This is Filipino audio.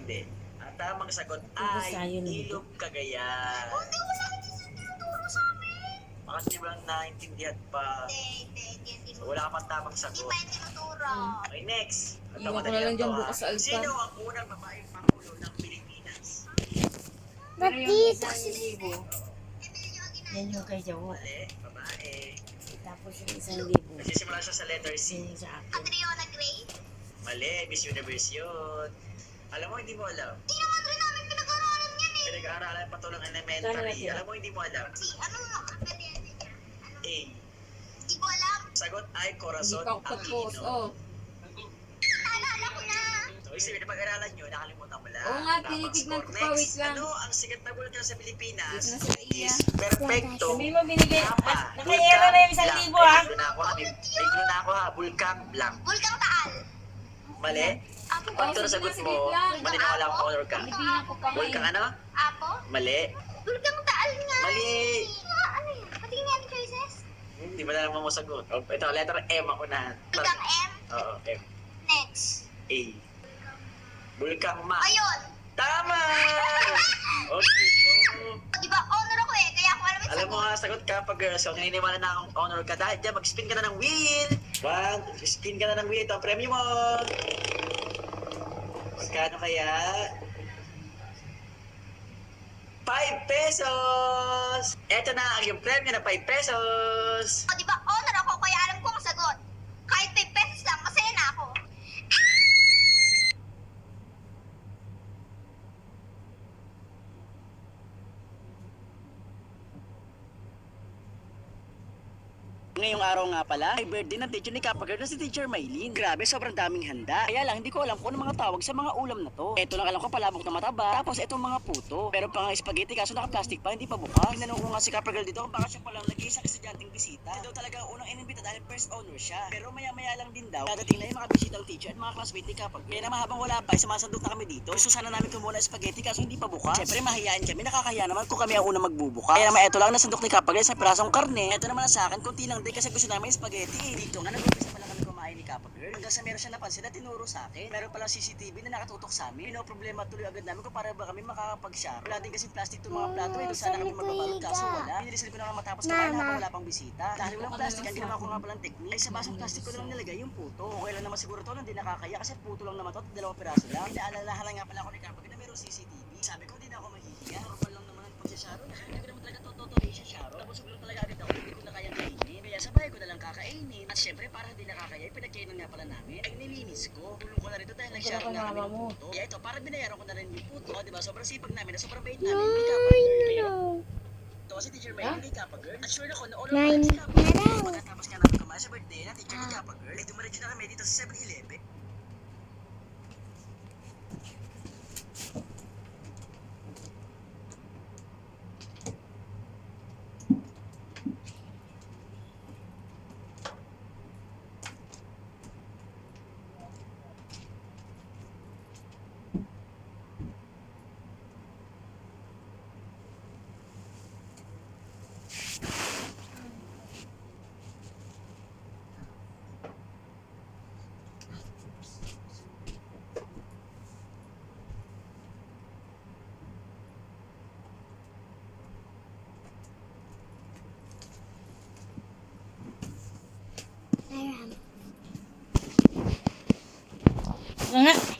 hindi. Ang tamang sagot Basta ay yun, hindi. Ilog Cagayan. Hindi ko lang tinuturo sa amin. Baka di ba naintindihan pa? Hindi. So, wala ka pang tamang Hindi sagot. pa yung tinuturo. Okay, next. Ito, Iwan ko madali na lang to, dyan ha? bukas sa altar. Sino ang unang babaeng pangulo ng Pilipinas? Pero yung Ba't 1,000, yan yung kay Jawo. Mali, babae. Tapos yung 1,000, Nagsisimula siya sa letter C. yun sa akin. Adriana Gray? Mali, Miss Universe yun. Alam mo, hindi mo alam. Di naman rin namin pinag-aralan yan eh. Pinag-aaralan pa to ng Saan elementary. natin? Alam mo, hindi mo alam. Si, anong makakalian niya? A. Hindi ko alam. Sagot ay Hindi Corazon pa ako tapos. Aquino. Oh. Naalala ko na. So, ibig sabihin, pag-aralan nyo, nakalimutan mo lang. Oo nga, Tamang tinitignan score. ko pa, wait Next, lang. ano ang sikat na bulkan sa Pilipinas? Dito na sa iya. Is perfecto. Sabi mo binigay. Tapa. Nakayera na yung 1,000 ha. May clue na ako ha. Bulkan blank. Bulkang Taal. Mali? Apo ba? Pag ito na sagot mo, maniniwala ko honor ka. Bibilang ko pa Bulkan ngayon. ano? Apo? Mali. Bulkang Taal nga. Mali. Ano yun? Patingin nga ni choices. Hindi ba na lang mo sagot? Oh, ito, letter M ang unahan. Bulkang M. Oo, M. Next. A. Bulkang Ma. Ayun. Tama! Okay. Oh. Di ba honor ako eh. Kaya ako alam yung Alam mo sagot. nga, sagot ka pag so naniniwala na akong honor ka. Dahil dyan, mag-spin ka na ng wheel. Spin ka na ng wheel. Ito ang premyo mo. Magkano kaya? 5 pesos! Ito na ang yung premyo na 5 pesos. O, di ba honor ako kaya alam ko ang sagot. Kahit 5 pesos lang, masaya na ako. Ngayong araw nga pala, ay birthday ng teacher ni Kapagard na si Teacher Maylin. Grabe, sobrang daming handa. Kaya lang, hindi ko alam kung ano mga tawag sa mga ulam na to. Ito lang alam ko, palabok na mataba. Tapos itong mga puto. Pero pang spaghetti, kaso naka-plastic pa, hindi pa bukas. Tinanong ko nga si Kapagard dito, kung baka siya palang nag-iisang estudyanteng bisita. Ito daw talaga ang unang inimbita dahil first owner siya. Pero maya-maya lang din daw, dadating na yung mga bisitang teacher at mga classmate ni Kapagard. Kaya naman habang wala pa, sumasandok na kami dito. Gusto sana namin kumuha ng spaghetti, kaso hindi pa bukas. Siyempre, mahihain kami, nakakahiya naman kung kami ang unang magbubukas. Kaya naman, ito lang nasandok ni Kapagard sa pirasong karne. Ito naman sa akin, konti lang din kasi gusto namin spaghetti. Dito nga, nag-umpisa pala kami kumain ni Kapagard. Hanggang sa meron siya napansin na tinuro sa akin. Meron palang CCTV na nakatutok sa amin. Pinoproblema tuloy agad namin kung para ba kami makakapag-share. Wala din kasi plastic itong mga plato eh. Doon sana kami magbabalot kaso wala. Pinilisan ko na nga matapos kumain habang wala pang bisita. Dahil walang plastic, ang ginawa ko nga palang technique. Ay sa basong plastic ko na lang nilagay yung puto. Okay lang naman siguro to, hindi nakakaya kasi puto lang naman to at 2 piraso lang. Inaalalahan nga pala ako ni Kapagard na merong CCTV. Sabi ko hindi na ako mahihiya. Normal lang naman ang pagsasyaro. Hindi ko naman talaga totoo siya syaro. Tapos lang talaga agad ako, hindi ko na kayang kainin. Kaya sa bahay ko na lang kakainin. At syempre para hindi nakakaya, pinagkainan nga pala namin. Ay nilinis ko. Tulong ko na rito dahil nag-share nga kami ng puto. Kaya ito, parang binayaran ko na rin yung puto. O, diba? Sobrang sipag namin na sobrang bait namin. Hindi Kapagard. Ito si Teacher May, hindi Kapagard. At sure ako na all of si Kapagard. Pagkatapos nga namin kumain sa birthday na Teacher ni Kapagard, ay dumaretso na kami dito sa 7-Eleven. Nga.